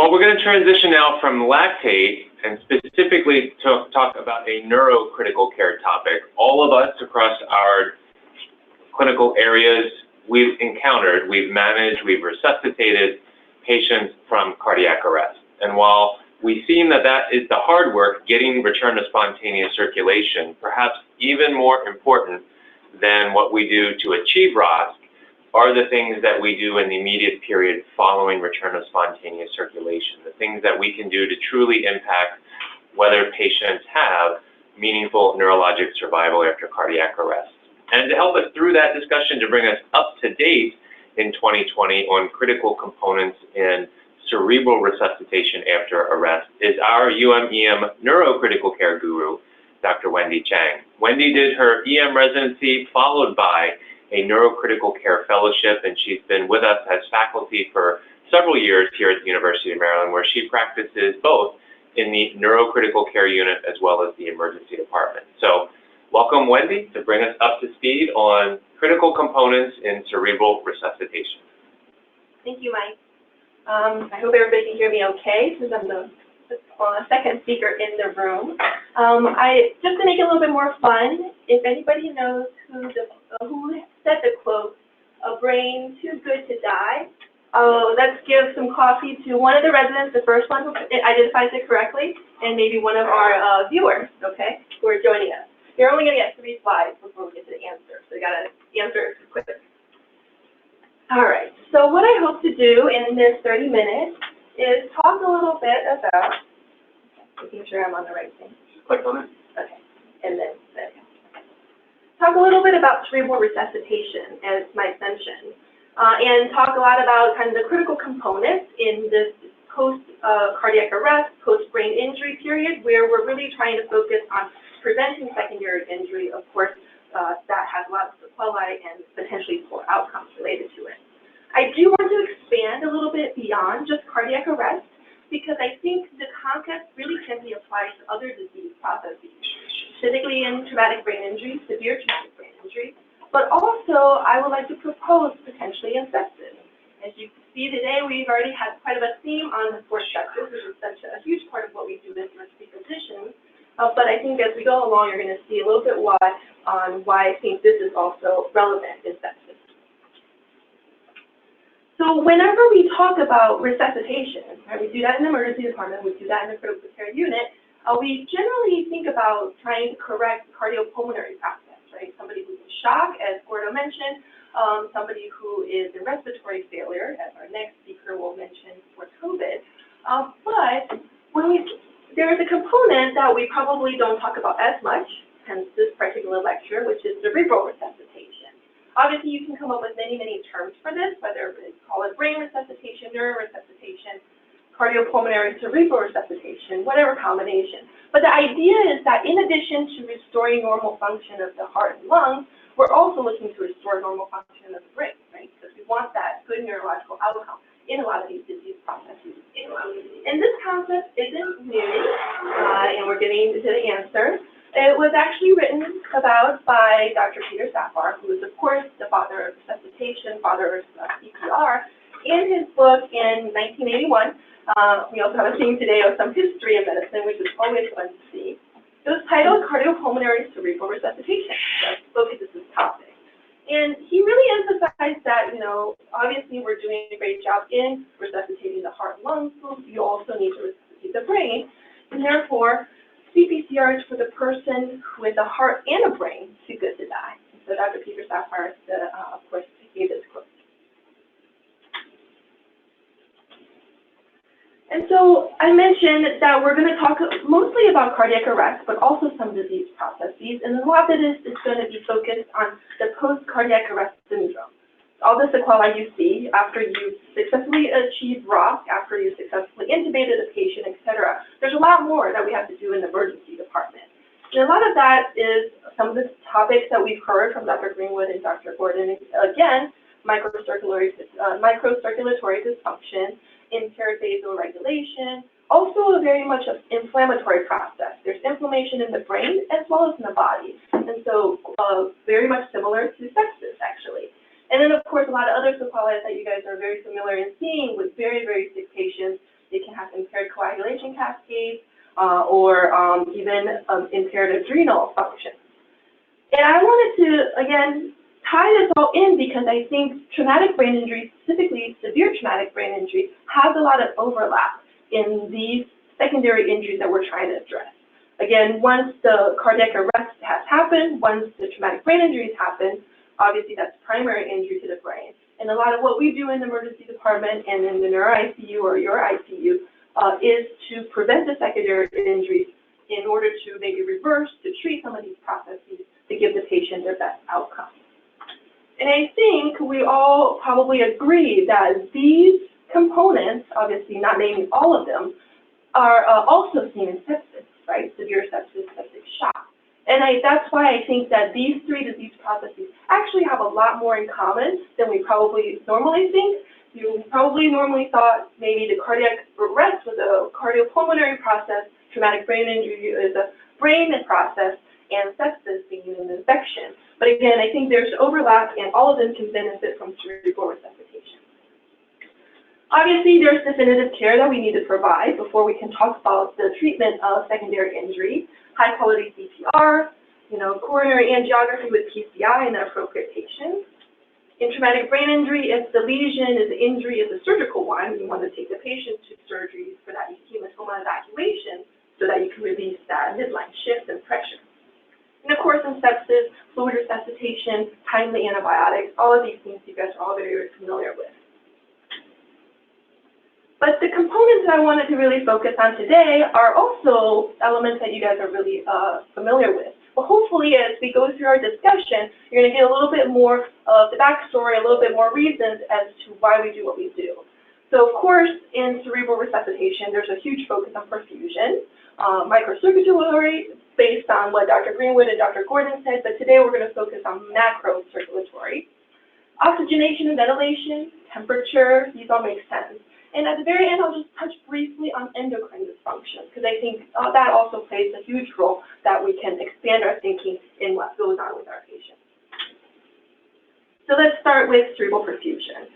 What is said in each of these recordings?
Well, we're going to transition now from lactate and specifically to talk about a neurocritical care topic. All of us across our clinical areas we've encountered, we've managed, we've resuscitated patients from cardiac arrest. And while we've seen that that is the hard work, getting return to spontaneous circulation, perhaps even more important than what we do to achieve ROSC are the things that we do in the immediate period following return of spontaneous circulation, the things that we can do to truly impact whether patients have meaningful neurologic survival after cardiac arrest. And to help us through that discussion, to bring us up to date in 2020 on critical components in cerebral resuscitation after arrest, is our UM-EM neurocritical care guru, Dr. Wendy Chang. Wendy did her EM residency followed by a neurocritical care fellowship, and she's been with us as faculty for several years here at the University of Maryland, where she practices both in the neurocritical care unit as well as the emergency department. So welcome, Wendy, to bring us up to speed on critical components in cerebral resuscitation. Thank you, Mike. I hope everybody can hear me okay, since I'm the second speaker in the room. Just to make it a little bit more fun, if anybody knows who said the quote, "A brain too good to die," let's give some coffee to one of the residents, the first one who identifies it correctly, and maybe one of our viewers, okay, who are joining us. You're only going to get 3 slides before we get to the answer, so you got to answer quick. All right, so what I hope to do in this 30 minutes is talk a little bit about, making sure I'm on the right thing. Just click on it. Okay, and then there we go. Talk a little bit about cerebral resuscitation, as Mike mentioned, and talk a lot about kind of the critical components in this post-cardiac arrest, post-brain injury period, where we're really trying to focus on preventing secondary injury. Of course, that has a lot of sequelae and potentially poor outcomes related to it. I do want to expand a little bit beyond just cardiac arrest, because I think the concept really can be applied to other disease processes, specifically in traumatic brain injury, severe traumatic brain injury, but also I would like to propose potentially in sepsis. As you can see today, we've already had quite of a theme on the fourth sepsis, which is such a huge part of what we do as emergency physicians. But I think as we go along, you're going to see a little bit why I think this is also relevant in sepsis. So whenever we talk about resuscitation, right, we do that in the emergency department, we do that in the critical care unit, we generally think about trying to correct the cardiopulmonary process, right? Somebody who's in shock, as Gordo mentioned, somebody who is in respiratory failure, as our next speaker will mention for COVID. But when there is a component that we probably don't talk about as much, hence this particular lecture, which is cerebral resuscitation. Obviously, you can come up with many, many terms for this, whether it's call it brain resuscitation, neuroresuscitation, cardiopulmonary cerebral resuscitation, whatever combination. But the idea is that in addition to restoring normal function of the heart and lungs, we're also looking to restore normal function of the brain, right? Because we want that good neurological outcome in a lot of these disease processes. And this concept isn't new, and we're getting to the answer. It was actually written about by Dr. Peter Safar, who is, of course, the father of resuscitation, father of CPR. In his book in 1981, we also have a theme today of some history of medicine, which is always fun to see. It was titled Cardiopulmonary Cerebral Resuscitation, that focuses this topic. And he really emphasized that, obviously we're doing a great job in resuscitating the heart and lungs, so you also need to resuscitate the brain, and therefore, CPCR is for the person with a heart and a brain too good to die. So Dr. Peter Safar, of course, gave this quote. And so I mentioned that we're going to talk mostly about cardiac arrest, but also some disease processes. And a lot of it is going to be focused on the post-cardiac arrest syndrome. All the sequelae you see after you successfully achieve ROSC, after you successfully intubated a patient, etc. There's a lot more that we have to do in the emergency department. And a lot of that is some of the topics that we've heard from Dr. Greenwood and Dr. Gordon. Again, microcirculatory dysfunction, impaired basal regulation, also very much an inflammatory process. There's inflammation in the brain as well as in the body. And so very much similar to sepsis, actually. And then, of course, a lot of other sequelae that you guys are very familiar in seeing with very, very sick patients. They can disease, or even impaired adrenal function. And I wanted to, again, tie this all in because I think traumatic brain injury, specifically severe traumatic brain injury, has a lot of overlap in these secondary injuries that we're trying to address. Again, once the cardiac arrest has happened, once the traumatic brain injuries happen, obviously that's primary injury to the brain. And a lot of what we do in the emergency department and in the neuro ICU or your ICU is to prevent the secondary injuries in order to maybe reverse, to treat some of these processes to give the patient their best outcome. And I think we all probably agree that these components, obviously not naming all of them, are also seen in sepsis, right? Severe sepsis, septic shock. And that's why I think that these three disease processes actually have a lot more in common than we probably normally think. You probably normally thought maybe the cardiac arrest was a cardiopulmonary process, traumatic brain injury is a brain process, and sepsis being an infection. But again, I think there's overlap, and all of them can benefit from cerebral resuscitation. Obviously, there's definitive care that we need to provide before we can talk about the treatment of secondary injury. High-quality CPR, coronary angiography with PCI in the appropriate patients. In traumatic brain injury, if the lesion is the injury is a surgical one, you want to take the patient to surgery for that hematoma evacuation so that you can release that midline shift and pressure. And of course, in sepsis, fluid resuscitation, timely antibiotics, all of these things you guys are all very familiar with. But the components that I wanted to really focus on today are also elements that you guys are really familiar with. But hopefully, as we go through our discussion, you're going to get a little bit more of the backstory, a little bit more reasons as to why we do what we do. So, of course, in cerebral resuscitation, there's a huge focus on perfusion, microcirculatory, based on what Dr. Greenwood and Dr. Gordon said, but today we're going to focus on macrocirculatory. Oxygenation and ventilation, temperature, these all make sense. And at the very end, I'll just touch briefly on endocrine dysfunctions, because I think that also plays a huge role that we can expand our thinking in what goes on with our patients. So let's start with cerebral perfusion.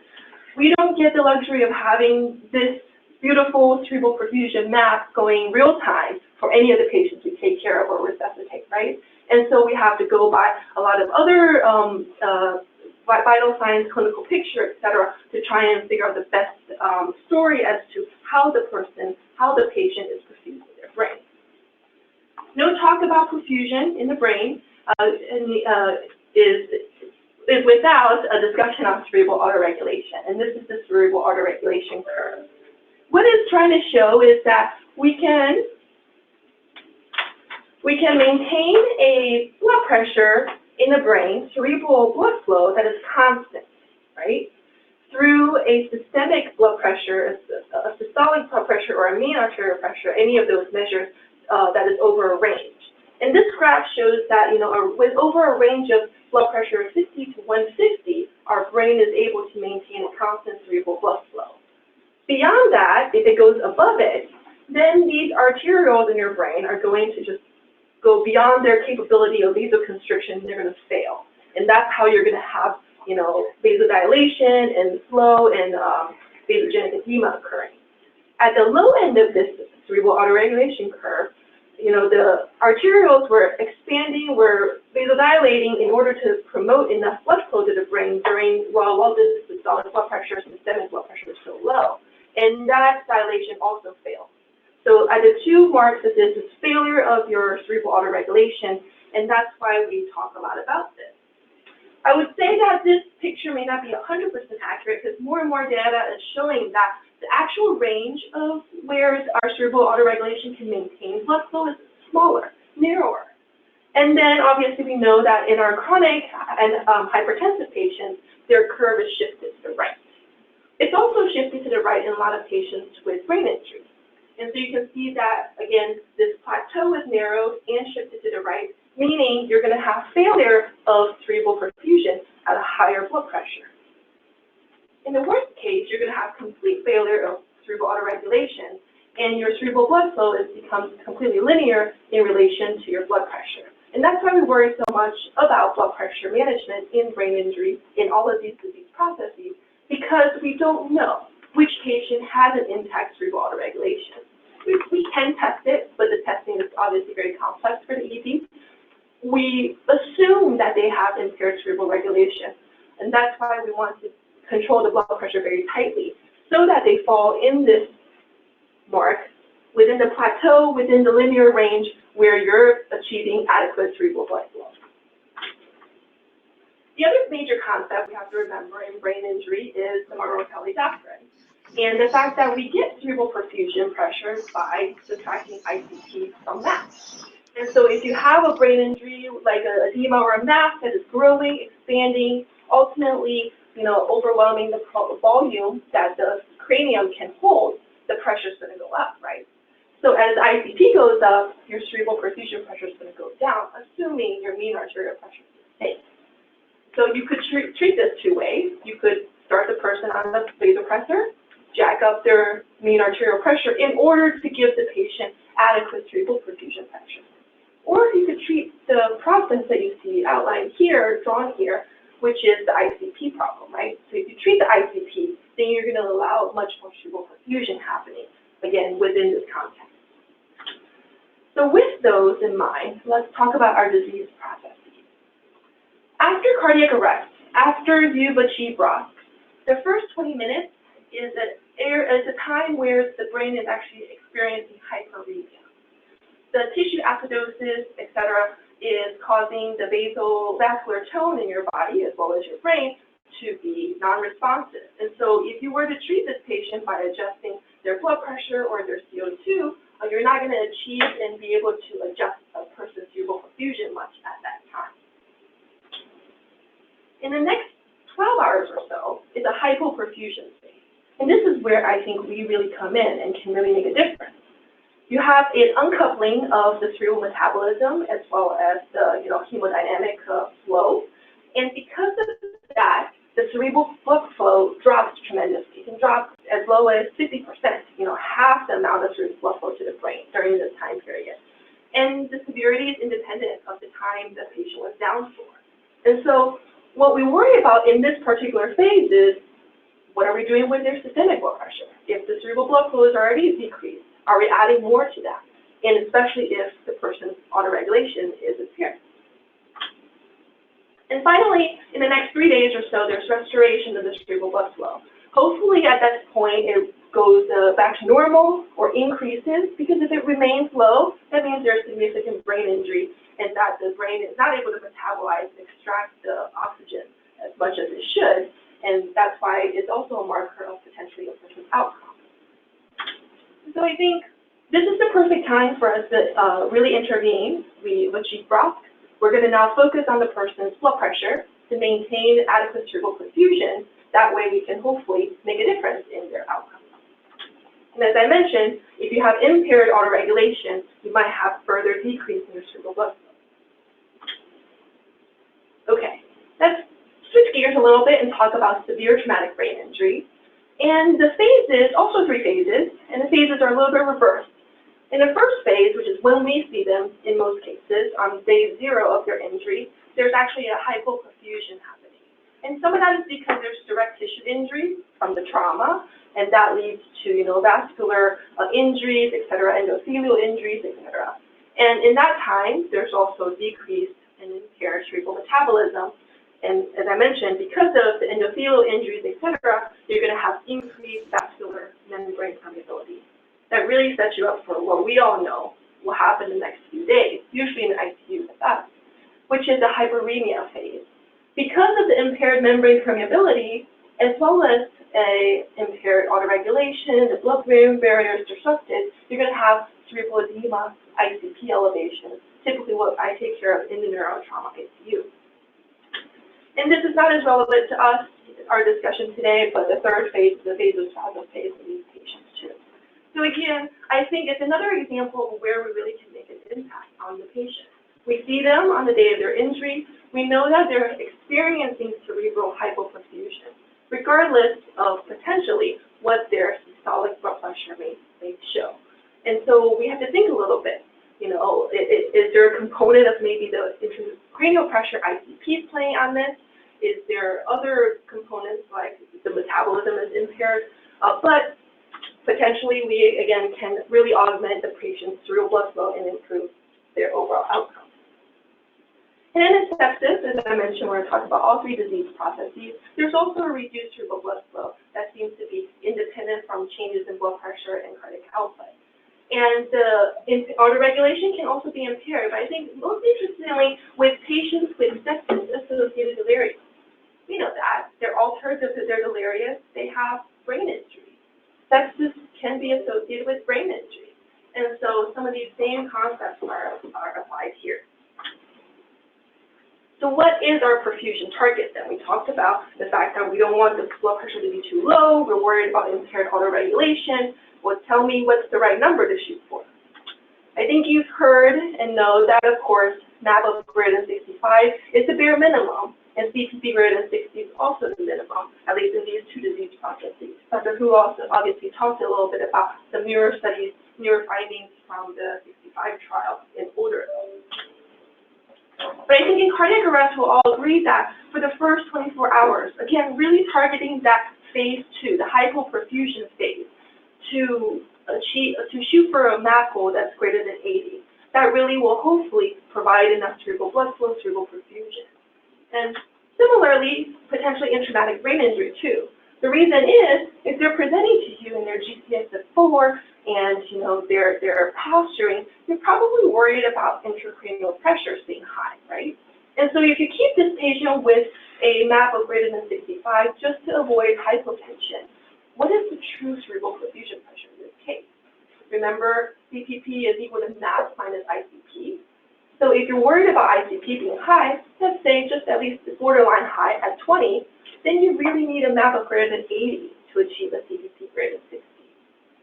We don't get the luxury of having this beautiful cerebral perfusion map going real time for any of the patients we take care of or resuscitate, right? And so we have to go by a lot of other vital signs, clinical picture, et cetera, to try and figure out the best story as to how the patient is perfused with their brain. No talk about perfusion in the brain is without a discussion on cerebral autoregulation, and this is the cerebral autoregulation curve. What it's trying to show is that we can maintain a blood pressure in the brain, cerebral blood flow that is constant, right? Through a systemic blood pressure, a systolic blood pressure, or a mean arterial pressure, any of those measures that is over a range. And this graph shows that, with over a range of blood pressure of 50 to 150, our brain is able to maintain a constant cerebral blood flow. Beyond that, if it goes above it, then these arterioles in your brain are going to just go beyond their capability of vasoconstriction, they're going to fail. And that's how you're going to have, vasodilation and flow and vasogenic edema occurring. At the low end of this cerebral autoregulation curve, the arterioles were expanding, were vasodilating in order to promote enough blood flow to the brain while this systolic blood pressure, systemic blood pressure was so low. And that dilation also failed. So at the two marks, this is failure of your cerebral autoregulation, and that's why we talk a lot about this. I would say that this picture may not be 100% accurate because more and more data is showing that the actual range of where our cerebral autoregulation can maintain blood flow is smaller, narrower. And then obviously we know that in our chronic and hypertensive patients, their curve is shifted to the right. It's also shifted to the right in a lot of patients with brain injury. And so you can see that, again, this plateau is narrowed and shifted to the right, meaning you're going to have failure of cerebral perfusion at a higher blood pressure. In the worst case, you're going to have complete failure of cerebral autoregulation, and your cerebral blood flow becomes completely linear in relation to your blood pressure. And that's why we worry so much about blood pressure management in brain injury in all of these disease processes, because we don't know which patient has an intact cerebral autoregulation. We can test it, but the testing is obviously very complex for the ED. We assume that they have impaired cerebral regulation, and that's why we want to control the blood pressure very tightly, so that they fall in this mark, within the plateau, within the linear range where you're achieving adequate cerebral blood flow. The other major concept we have to remember in brain injury is the Margaret Doctrine, and the fact that we get cerebral perfusion pressure by subtracting ICP from mass. And so if you have a brain injury like an edema or a mass that is growing, expanding, ultimately, overwhelming the volume that the cranium can hold, the pressure is going to go up, right? So as ICP goes up, your cerebral perfusion pressure is going to go down, assuming your mean arterial pressure is the same. So you could treat this two ways. You could start the person on the vasopressor, jack up their mean arterial pressure in order to give the patient adequate cerebral perfusion pressure. Or you could treat the process that you see outlined here, drawn here, which is the ICP problem, right? So if you treat the ICP, then you're going to allow much more cerebral perfusion happening, again, within this context. So with those in mind, let's talk about our disease processes. After cardiac arrest, after you've achieved ROSC, the first 20 minutes is a time where the brain is actually experiencing hyperemia. The tissue acidosis, etc., is causing the vascular tone in your body, as well as your brain, to be non-responsive. And so if you were to treat this patient by adjusting their blood pressure or their CO2, you're not going to achieve and be able to adjust a person's cerebral perfusion much at that time. In the next 12 hours or so is a hypoperfusion phase. And this is where I think we really come in and can really make a difference. You have an uncoupling of the cerebral metabolism as well as the hemodynamic flow. And because of that, the cerebral blood flow drops tremendously. It can drop as low as 50%, half the amount of cerebral blood flow to the brain during this time period. And the severity is independent of the time the patient was down for. And so what we worry about in this particular phase is, what are we doing with their systemic blood pressure? If the cerebral blood flow is already decreased, are we adding more to that? And especially if the person's autoregulation is impaired. And finally, in the next 3 days or so, there's restoration of the cerebral blood flow. Hopefully at that point, it goes back to normal or increases, because if it remains low, that means there's significant brain injury and that the brain is not able to metabolize and extract the oxygen as much as it should. And that's why it's also a marker of potentially a person's outcome. So I think this is the perfect time for us to really intervene. We've achieved ROSC. We're going to now focus on the person's blood pressure to maintain adequate cerebral perfusion. That way we can hopefully make a difference in their outcome. And as I mentioned, if you have impaired autoregulation, you might have further decrease in your cerebral blood flow. Okay, let's switch gears a little bit and talk about severe traumatic brain injury. And the phases, also 3 phases, and the phases are a little bit reversed. In the first phase, which is when we see them in most cases, on day 0 of their injury, there's actually a hypoperfusion happening. And some of that is because there's direct tissue injury from the trauma, and that leads to, vascular injuries, etc., endothelial injuries, etc. And in that time, there's also decreased and impaired cerebral metabolism. And as I mentioned, because of the endothelial injuries, etc., you're going to have increased vascular membrane permeability. That really sets you up for what we all know will happen in the next few days, usually in the ICU with us, which is the hyperemia phase. Because of the impaired membrane permeability, as well as impaired autoregulation, the blood-brain barrier is disrupted, you're going to have cerebral edema, ICP elevations, typically what I take care of in the neurotrauma ICU. And this is not as relevant to us, our discussion today, but the third phase is the vasospasm phase for these patients too. So again, I think it's another example of where we really can make an impact on the patient. We see them on the day of their injury. We know that they're experiencing cerebral hypoperfusion, regardless of potentially what their systolic blood pressure may show. And so we have to think a little bit, is there a component of maybe the intracranial pressure ICP playing on this? Is there other components like the metabolism is impaired? But potentially we, again, can really augment the patient's cerebral blood flow and improve their overall outcome. And then in sepsis, as I mentioned, we're going to talk about all three disease processes. There's also a reduced cerebral blood flow that seems to be independent from changes in blood pressure and cardiac output. And autoregulation can also be impaired, but I think most interestingly, with patients with sepsis-associated delirium. We know that. They're altered if they're delirious, they have brain injury. Sepsis can be associated with brain injury. And so some of these same concepts are applied here. So what is our perfusion target then? We talked about the fact that we don't want the blood pressure to be too low. We're worried about impaired autoregulation. Well, tell me what's the right number to shoot for. I think you've heard and know that, of course, MAP of greater than 65 is the bare minimum, and CPP greater than 60 is also the minimum, at least in these two disease processes. Dr. Hu also obviously talked a little bit about the mirror studies, mirror findings from the 65 trial in older adults. But I think in cardiac arrest, we'll all agree that for the first 24 hours, again, really targeting that phase 2, the hypoperfusion phase, to shoot for a MAP goal that's greater than 80. That really will hopefully provide enough cerebral blood flow, cerebral perfusion. And similarly, potentially in traumatic brain injury too. The reason is, if they're presenting to you in their GCS of 4 and they're posturing, you're probably worried about intracranial pressures being high, right? And so if you keep this patient with a MAP of greater than 65 just to avoid hypotension, what is the true cerebral perfusion pressure in this case? Remember, CPP is equal to MAP minus ICP. So if you're worried about ICP being high, let's say just at least borderline high at 20, then you really need a MAP of greater than 80 to achieve a CPP greater than 60.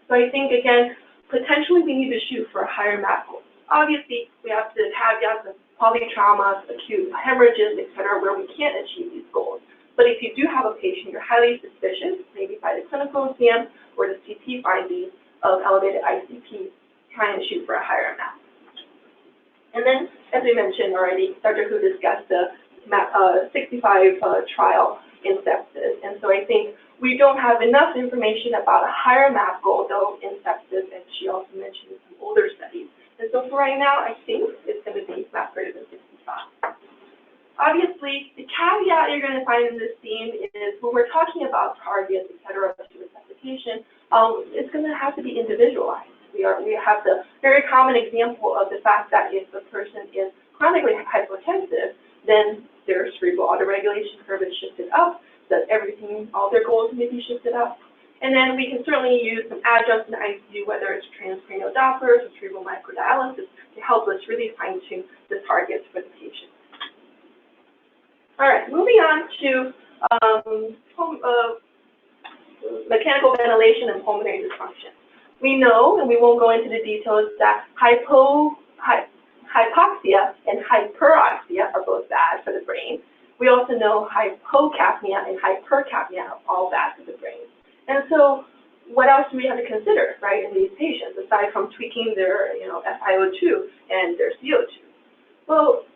So I think, again, potentially we need to shoot for a higher MAP goal. Obviously, we have the caveats of polytraumas, acute hemorrhages, et cetera, where we can't achieve these goals. But if you do have a patient you're highly suspicious, maybe by the clinical exam or the CT findings of elevated ICP, try and shoot for a higher MAP. And then, as we mentioned already, Dr. Hu discussed the 65 trial in sepsis. And so I think we don't have enough information about a higher MAP goal, though, in sepsis, and she also mentioned some older studies. And so for right now, I think it's going to be MAP greater than 65. Obviously, the caveat you're going to find in this theme is when we're talking about targets, et cetera, to resuscitation, it's going to have to be individualized. We have the very common example of the fact that if the person is chronically hypotensive, then their cerebral autoregulation curve is shifted up, that everything, all their goals may be shifted up. And then we can certainly use some adjuncts in the ICU, whether it's transcranial Dopplers or cerebral microdialysis, to help us really fine-tune the targets for the patient. All right, moving on to mechanical ventilation and pulmonary dysfunction. We know, and we won't go into the details, that hypoxia and hyperoxia are both bad for the brain. We also know hypocapnia and hypercapnia are all bad for the brain. And so what else do we have to consider, right, in these patients, aside from tweaking their FiO2 and their CO2? Well,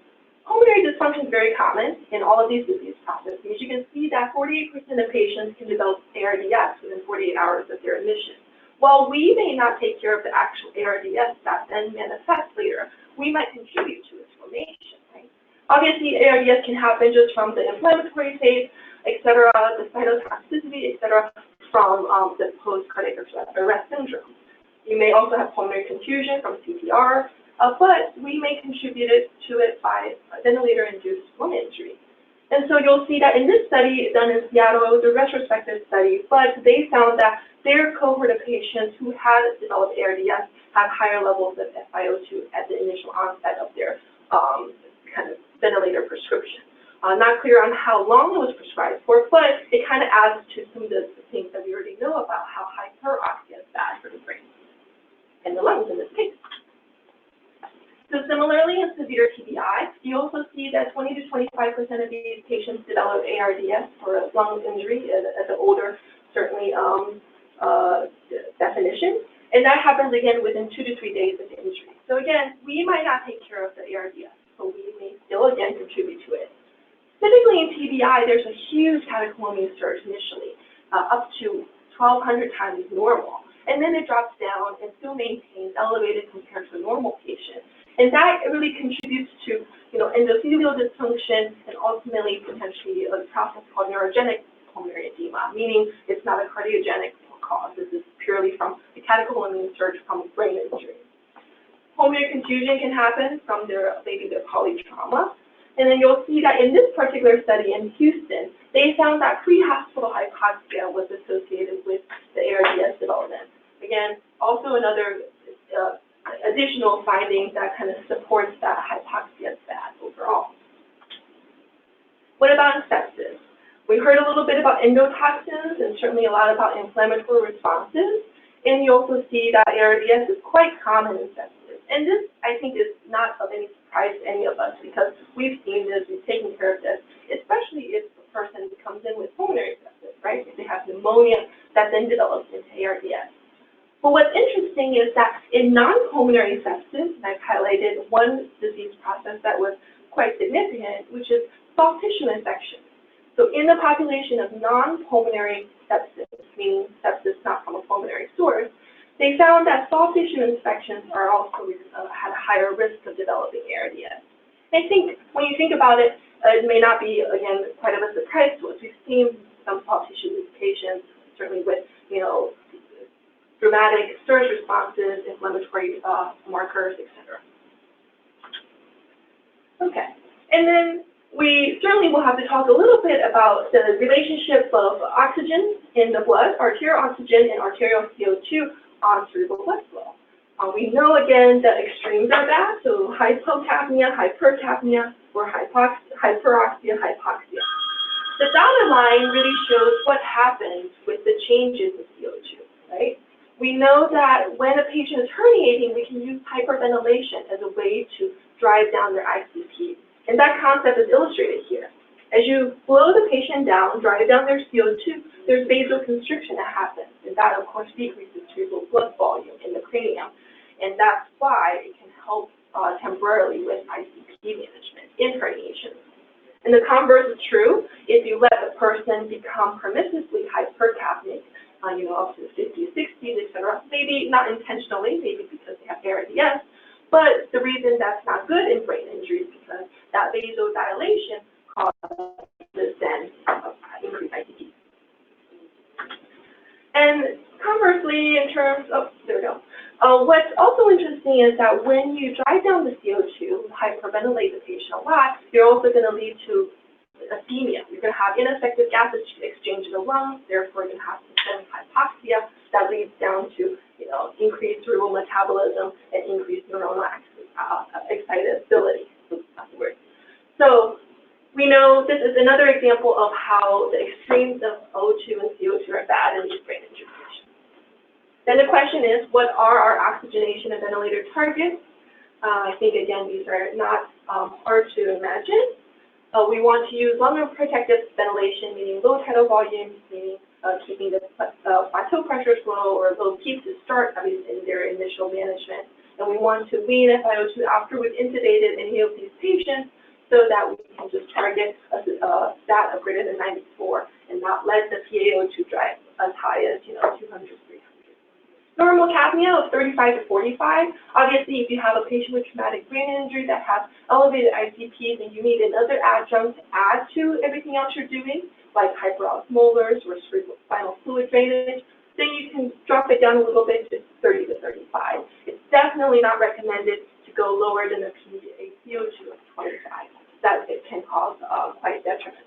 pulmonary dysfunction is very common in all of these disease processes. You can see that 48% of patients can develop ARDS within 48 hours of their admission. While we may not take care of the actual ARDS that then manifests later, we might contribute to its formation, right? Obviously, ARDS can happen just from the inflammatory phase, et cetera, the cytotoxicity, et cetera, from the post-cardiac arrest syndrome. You may also have pulmonary confusion from CPR, but we may contribute to it by ventilator-induced lung injury. And so you'll see that in this study done in Seattle, it was a retrospective study, but they found that their cohort of patients who had developed ARDS had higher levels of FiO2 at the initial onset of their kind of ventilator prescription. Not clear on how long it was prescribed for, but it kind of adds to some of the things that we already know about how hyperoxia is bad for the brain and the lungs in this case. So similarly, in severe TBI, you also see that 20 to 25% of these patients develop ARDS for a lung injury at the older, certainly, definition. And that happens again within 2 to 3 days of the injury. So again, we might not take care of the ARDS, but we may still again contribute to it. Typically in TBI, there's a huge catecholamine surge initially, up to 1,200 times normal. and then it drops down and still maintains elevated compared to a normal patient. And that really contributes to, endothelial dysfunction and ultimately potentially a process called neurogenic pulmonary edema, meaning it's not a cardiogenic cause. This is purely from a catecholamine surge from brain injury. Pulmonary confusion can happen from maybe their polytrauma. And then you'll see that in this particular study in Houston, they found that pre-hospital hypoxia was associated with the ARDS development. Again, also another additional finding that kind of supports that hypoxia is bad overall. What about sepsis? We heard a little bit about endotoxins and certainly a lot about inflammatory responses. And you also see that ARDS is quite common in sepsis. And this, I think, is not of any surprise to any of us because we've seen this, we've taken care of this, especially if the person comes in with pulmonary sepsis, right? If they have pneumonia that then develops into ARDS. But what's interesting is that in non-pulmonary sepsis, and I've highlighted one disease process that was quite significant, which is soft tissue infection. So in the population of non-pulmonary sepsis, meaning sepsis not from a pulmonary source, they found that soft tissue infections are also had a higher risk of developing ARDS. I think when you think about it, it may not be, again, quite of a surprise to us. We've seen some soft tissue patients, certainly with, dramatic surge responses, inflammatory markers, etc. Okay, and then we certainly will have to talk a little bit about the relationship of oxygen in the blood, arterial oxygen and arterial CO2 on cerebral blood flow. We know, again, that extremes are bad, so hypocapnia, hypercapnia, or hyperoxia, hypoxia. The dotted line really shows what happens with the changes in CO2, right? We know that when a patient is herniating, we can use hyperventilation as a way to drive down their ICP. And that concept is illustrated here. As you blow the patient down, drive down their CO2, there's vasoconstriction that happens. And that, of course, decreases cerebral blood volume in the cranium. And that's why it can help temporarily with ICP management in herniations. And the converse is true. If you let a person become permissively hypercapnic, up to 50s, 60s, etc., maybe not intentionally, maybe because they have ARDS, but the reason that's not good in brain injuries is because that vasodilation causes then increased ICP. And conversely, in terms of, what's also interesting is that when you drive down the CO2, hyperventilate the patient a lot, you're also going to lead to ischemia. You're going to have ineffective gas exchange in the lungs, therefore you're going to have systemic hypoxia that leads down to, increased cerebral metabolism and increased neuronal excitability. That's the word. So we know this is another example of how the extremes of O2 and CO2 are bad in these brain injury patients. Then the question is, what are our oxygenation and ventilator targets? I think, again, these are not hard to imagine. We want to use lung protective ventilation, meaning low tidal volumes, meaning keeping the plateau pressures low or low peaks to start, at least in their initial management. And we want to wean FiO2 after we've intubated any of these patients so that we can just target a stat of greater than 94 and not let the PaO2 drive as high as, 200, 300. Normal capnia of 35 to 45. Obviously, if you have a patient with traumatic brain injury that has elevated ICPs and you need another adjunct to add to everything else you're doing, like hyperosmolars or spinal fluid drainage, then you can drop it down a little bit to 30 to 35. It's definitely not recommended to go lower than a PaCO2 of 25. That it can cause quite detriment.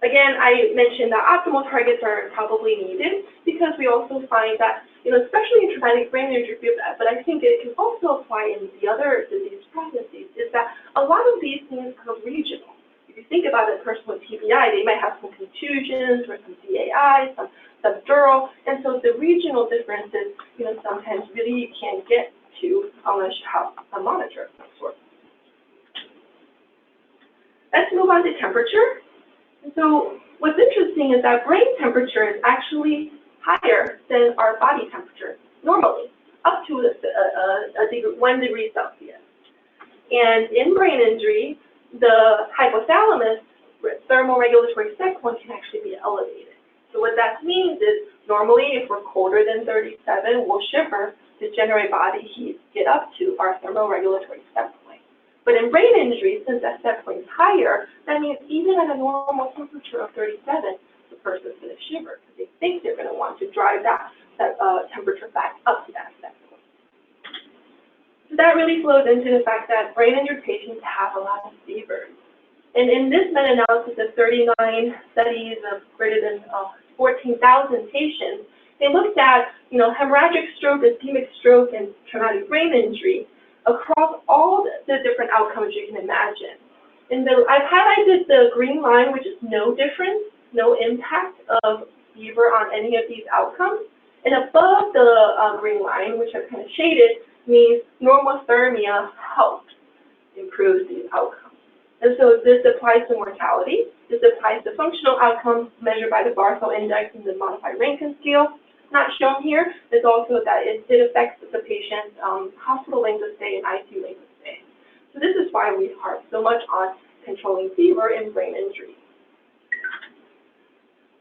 Again, I mentioned that optimal targets are probably needed because we also find that, especially in traumatic brain injury, but I think it can also apply in the other disease processes, is that a lot of these things are regional. If you think about a person with TBI, they might have some contusions or some CAI, some subdural, and so the regional differences, sometimes really you can't get to unless you have a monitor of some sort. Let's move on to temperature. So what's interesting is that brain temperature is actually higher than our body temperature normally, up to 1 degree Celsius. And in brain injury, the hypothalamus thermoregulatory set point can actually be elevated. So what that means is normally if we're colder than 37, we'll shiver to generate body heat, get up to our thermoregulatory set point. But in brain injury, since that set point is higher, that means even at a normal temperature of 37, the person's going to shiver because they think they're going to want to drive that temperature back up to that set point. So that really flows into the fact that brain injured patients have a lot of fevers. And in this meta-analysis of 39 studies of greater than 14,000 patients, they looked at, hemorrhagic stroke, ischemic stroke, and traumatic brain injury across all the different outcomes you can imagine. And I've highlighted the green line, which is no difference, no impact of fever on any of these outcomes. And above the green line, which I've kind of shaded, means normothermia helps improve these outcomes. And so this applies to mortality. This applies to functional outcomes measured by the Barthel Index and the modified Rankin scale. Not shown here is also that it affects the patient's hospital length of stay and ICU length of stay. So this is why we harp so much on controlling fever in brain injury.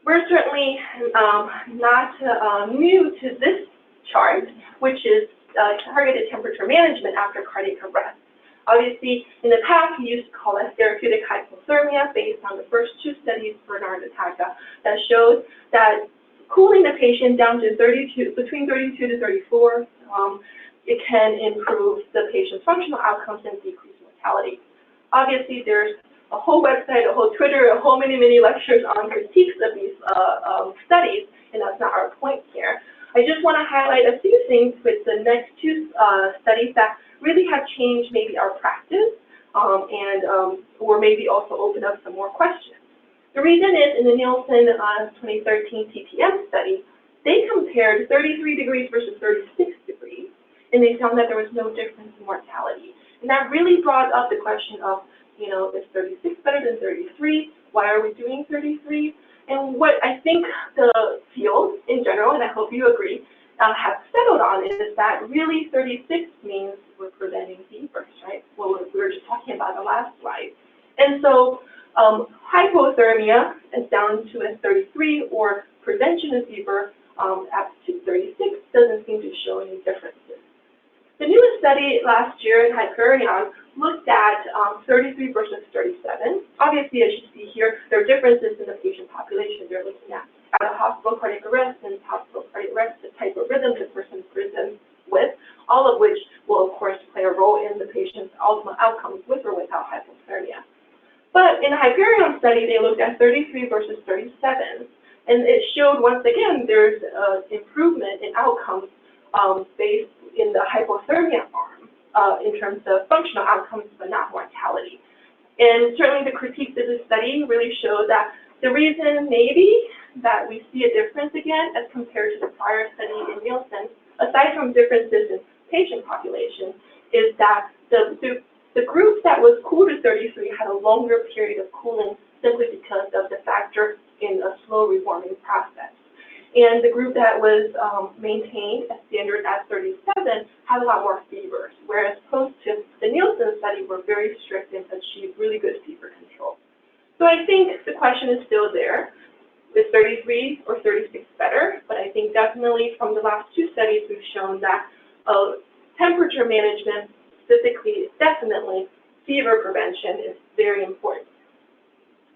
We're certainly not new to this chart, which is targeted temperature management after cardiac arrest. Obviously, in the past, we used to call it therapeutic hypothermia based on the first two studies for Narda-Taka that showed that cooling the patient down to between 32 to 34, it can improve the patient's functional outcomes and decrease mortality. Obviously, there's a whole website, a whole Twitter, a whole many lectures on critiques of these studies, and that's not our point here. I just want to highlight a few things with the next two studies that really have changed maybe our practice or maybe also open up some more questions. The reason is in the Nielsen 2013 TPM study, they compared 33 degrees versus 36 degrees, and they found that there was no difference in mortality. And that really brought up the question of, is 36 better than 33? Why are we doing 33? And what I think the field in general, and I hope you agree, have settled on is that really 36 means we're preventing fevers, right? What we were just talking about the last slide. And so hypothermia is down to a 33, or prevention of fever up to 36 doesn't seem to show any differences. The newest study last year in Hyperion looked at 33 versus 37. Obviously, as you see here, there are differences in the patient population. They're looking at a hospital cardiac arrest and hospital cardiac arrest, the type of rhythm the person presents with, all of which will, of course, play a role in the patient's ultimate outcomes with or without hypothermia. But in the Hyperion study, they looked at 33 versus 37, and it showed, once again, there's improvement in outcomes based in the hypothermia arm in terms of functional outcomes, but not mortality. And certainly the critiques of the study really showed that the reason maybe that we see a difference again as compared to the prior study in Nielsen, aside from differences in patient population, is that the group that was cooled to 33 had a longer period of cooling simply because of the factor in a slow rewarming process. And the group that was maintained as standard at 37 had a lot more fevers, whereas opposed to the Nielsen study were very strict and achieved really good fever control. So I think the question is still there. Is 33 or 36 better? But I think definitely from the last two studies, we've shown that temperature management, specifically, definitely fever prevention is very important.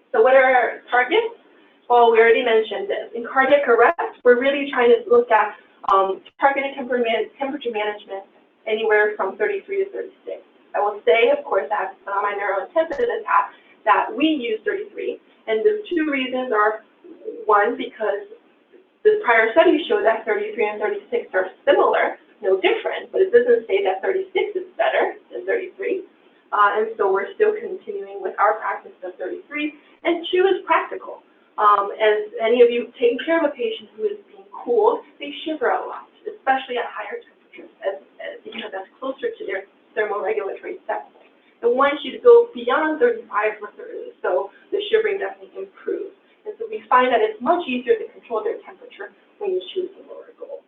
So what are our targets? Well, we already mentioned this. In cardiac arrest, we're really trying to look at targeted temperature management anywhere from 33 to 36. I will say, of course, I have to put on my neurointensivist hat that we use 33, and the two reasons are, one, because the prior studies show that 33 and 36 are similar, no different, but it doesn't say that 36 is better than 33. And so we're still continuing with our practice of 33. And two is practical. As any of you taking care of a patient who is being cooled, they shiver a lot, especially at higher temperatures, because that's closer to their thermoregulatory set point. And once you go beyond 35 or 30, so the shivering definitely improves. And so we find that it's much easier to control their temperature when you choose a lower goal.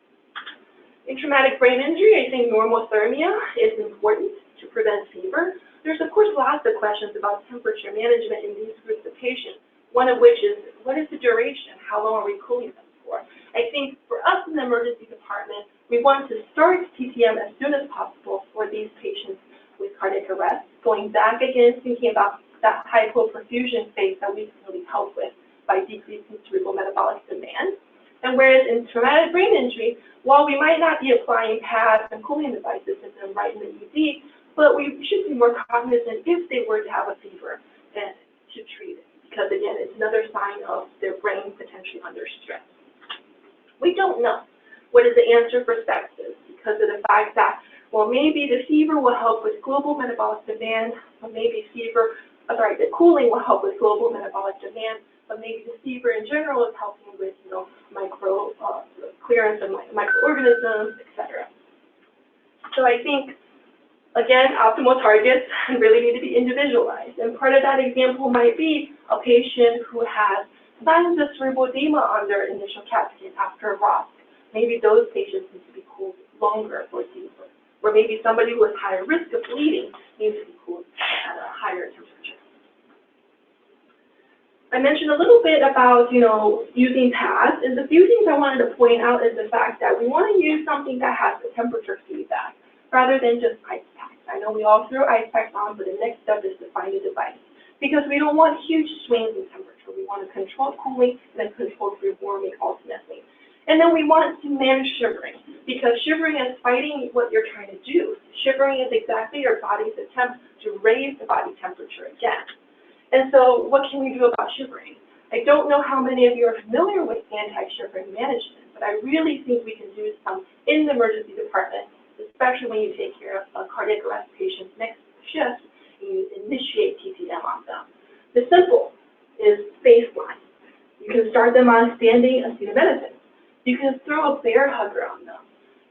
In traumatic brain injury, I think normothermia is important to prevent fever. There's, of course, lots of questions about temperature management in these groups of patients. One of which is, what is the duration? How long are we cooling them for? I think for us in the emergency department, we want to start TTM as soon as possible for these patients with cardiac arrest, going back again, thinking about that hypoperfusion phase that we can really help with by decreasing cerebral metabolic demand. And whereas in traumatic brain injury, while we might not be applying pads and cooling devices to them right in the ED, but we should be more cognizant if they were to have a fever and to treat it. Because again, it's another sign of their brain potentially under stress. We don't know what is the answer for sepsis because of the fact that, well, maybe the fever will help with global metabolic demand, or maybe the cooling will help with global metabolic demand, but maybe the fever in general is helping with, clearance of microorganisms, etc. So I think, again, optimal targets really need to be individualized. And part of that example might be a patient who has signs of cerebral edema on their initial CAT scan after a ROSC. Maybe those patients need to be cooled longer or deeper. Or maybe somebody who has higher risk of bleeding needs to be cooled at a higher temperature. I mentioned a little bit about, using pads, and the few things I wanted to point out is the fact that we want to use something that has the temperature feedback rather than just ice packs. I know we all throw ice packs on, but the next step is to find a device because we don't want huge swings in temperature. We want to control cooling and then control rewarming ultimately. And then we want to manage shivering because shivering is fighting what you're trying to do. Shivering is exactly your body's attempt to raise the body temperature again. And so what can we do about shivering? I don't know how many of you are familiar with anti-shivering management, but I really think we can do some in the emergency department, especially when you take care of a cardiac arrest patient next shift and you initiate TTM on them. The simple is baseline. You can start them on standing acetaminophen. You can throw a bear hugger on them.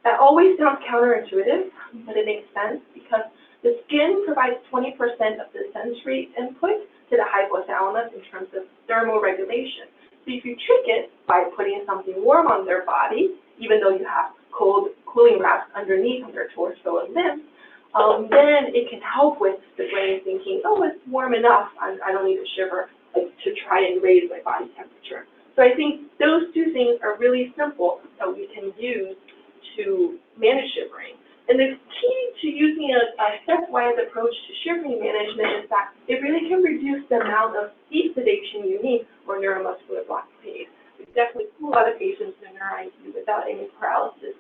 That always sounds counterintuitive, but it makes sense because the skin provides 20% of the sensory input to the hypothalamus in terms of thermal regulation. So if you trick it by putting something warm on their body, even though you have cold cooling wraps underneath on their torso and limbs, then it can help with the brain thinking, oh, it's warm enough, I don't need to shiver to try and raise my body temperature. So I think those two things are really simple that we can use to manage shivering. And the key to using a stepwise approach to shivering management is that it really can reduce the amount of deep sedation you need or neuromuscular blockade. We definitely see a lot of patients in our ICU without any paralysis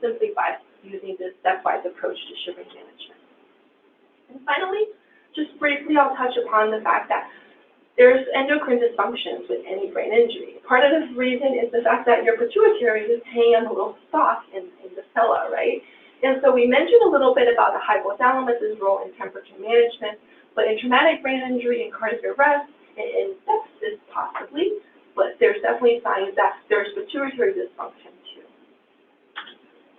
simply by using this stepwise approach to shivering management. And finally, just briefly, I'll touch upon the fact that there's endocrine dysfunctions with any brain injury. Part of the reason is the fact that your pituitary is hanging on a little stalk in the sella, right? And so we mentioned a little bit about the hypothalamus's role in temperature management, but in traumatic brain injury and cardiac arrest, and sepsis possibly, but there's definitely signs that there's pituitary dysfunction too.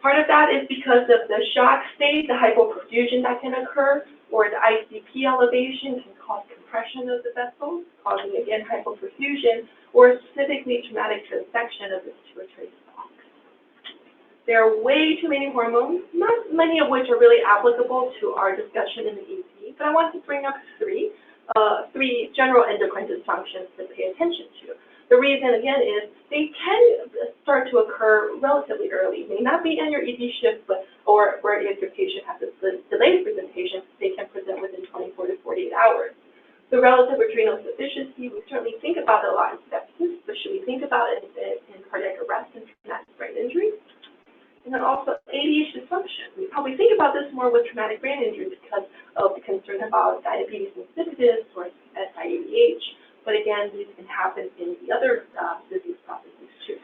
Part of that is because of the shock state, the hypoperfusion that can occur, or the ICP elevation can cause compression of the vessels, causing again hypoperfusion, or specifically traumatic transection of the pituitary stalk. There are way too many hormones, not many of which are really applicable to our discussion in the ED, but I want to bring up three general endocrine dysfunctions to pay attention to. The reason, again, is they can start to occur relatively early. May not be in your ED shift, or if your patient has a delayed presentation, they can present within 24 to 48 hours. The relative adrenal insufficiency, we certainly think about a lot in sepsis, but should we think about it in cardiac arrest and traumatic brain injury? And then also ADH dysfunction. We probably think about this more with traumatic brain injury because of the concern about diabetes insipidus or SIADH. But again, these can happen in the other disease processes too.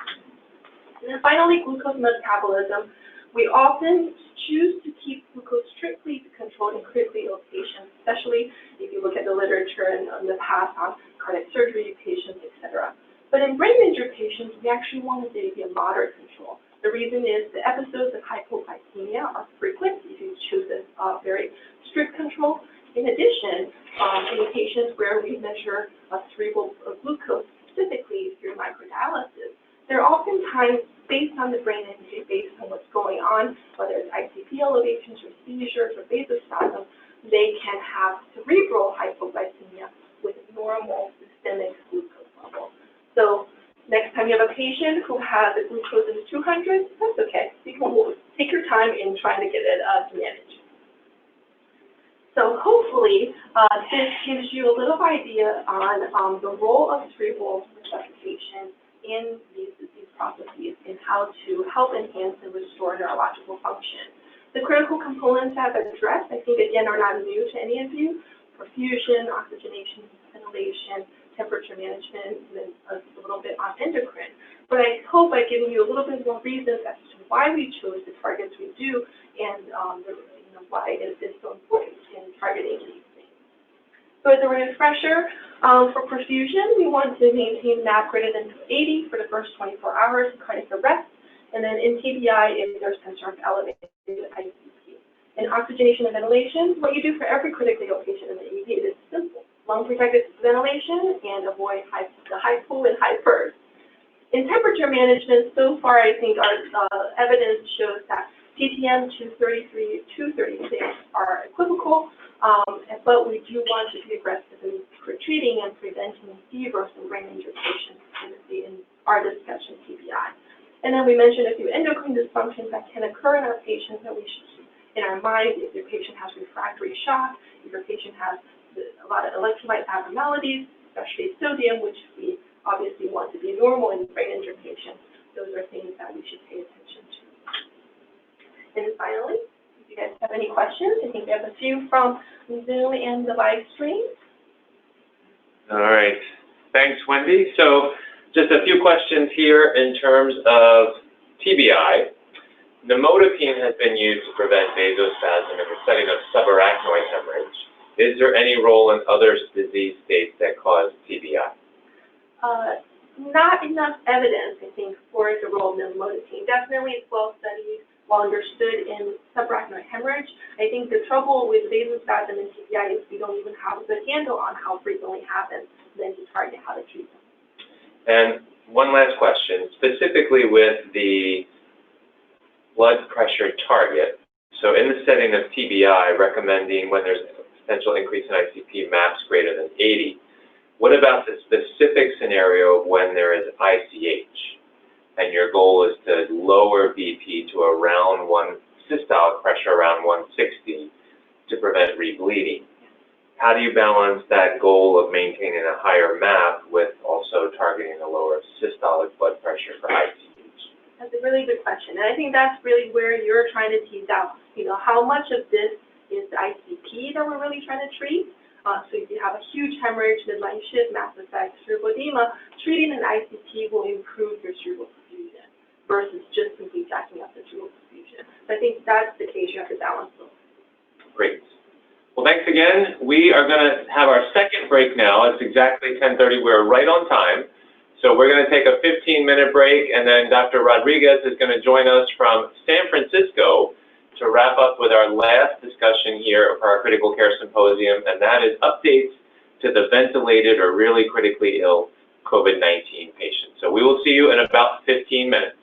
And then finally, glucose metabolism. We often choose to keep glucose strictly controlled in critically ill patients, especially if you look at the literature in the past on cardiac surgery patients, etc. But in brain injury patients, we actually want it to be a moderate control. The reason is the episodes of hypoglycemia are frequent if you choose a very strict control. In addition, in patients where we measure cerebral glucose specifically through microdialysis, they're oftentimes based on the brain injury, based on what's going on, whether it's ICP elevations or seizures or vasospasm, they can have cerebral hypoglycemia with normal systemic glucose. So next time you have a patient who has a glucose in the 200s, that's okay. You can take your time in trying to get it managed. So hopefully, this gives you a little idea on the role of cerebral resuscitation in these disease processes and how to help enhance and restore neurological function. The critical components I've addressed, I think, again, are not new to any of you: perfusion, oxygenation, ventilation, temperature management, and then a little bit on endocrine. But I hope I've given you a little bit more reasons as to why we chose the targets we do and why it is so important in targeting these things. So as a refresher, for perfusion, we want to maintain MAP greater than 80 for the first 24 hours, cardiac arrest, and then in TBI if there's concern of elevated ICP. In oxygenation and ventilation, what you do for every critically ill patient in the ED is simple: lung protected ventilation and avoid the high pool and high PERS. In temperature management, so far I think our evidence shows that TTM 233, 236 are equivocal, but we do want to be aggressive in treating and preventing fevers and brain injury patients in our discussion TBI. And then we mentioned a few endocrine dysfunctions that can occur in our patients that we should keep in our mind. If your patient has refractory shock, if your patient has a lot of electrolyte abnormalities, especially sodium, which we obviously want to be normal in brain injured patients, those are things that we should pay attention to. And finally, if you guys have any questions, I think we have a few from Zoom and the live stream. All right. Thanks, Wendy. So just a few questions here in terms of TBI. Nimodipine has been used to prevent vasospasm in the setting of subarachnoid hemorrhage. Is there any role in other disease states that cause TBI? Not enough evidence, I think, for the role of nimodipine. Definitely it's well studied, well understood in subarachnoid hemorrhage. I think the trouble with vasospasm and TBI is we don't even have a good handle on how frequently it happens, then to target how to treat them. And one last question, specifically with the blood pressure target. So in the setting of TBI, recommending when there's a potential increase in ICP, MAPs greater than 80. What about the specific scenario of when there is ICH and your goal is to lower BP to around systolic pressure around 160 to prevent rebleeding? How do you balance that goal of maintaining a higher MAP with also targeting a lower systolic blood pressure for ICH? That's a really good question, and I think that's really where you're trying to tease out, how much of this is the ICP that we're really trying to treat. So if you have a huge hemorrhage, midline shift, mass effect, cerebral edema, treating an ICP will improve your cerebral perfusion versus just simply jacking up the cerebral perfusion. So I think that's the case you have to balance those. Great. Well, thanks again. We are going to have our second break now. It's exactly 10:30. We're right on time. So we're going to take a 15-minute break, and then Dr. Rodriguez is going to join us from San Francisco to wrap up with our last discussion here for our critical care symposium, and that is updates to the ventilated or really critically ill COVID-19 patients. So we will see you in about 15 minutes.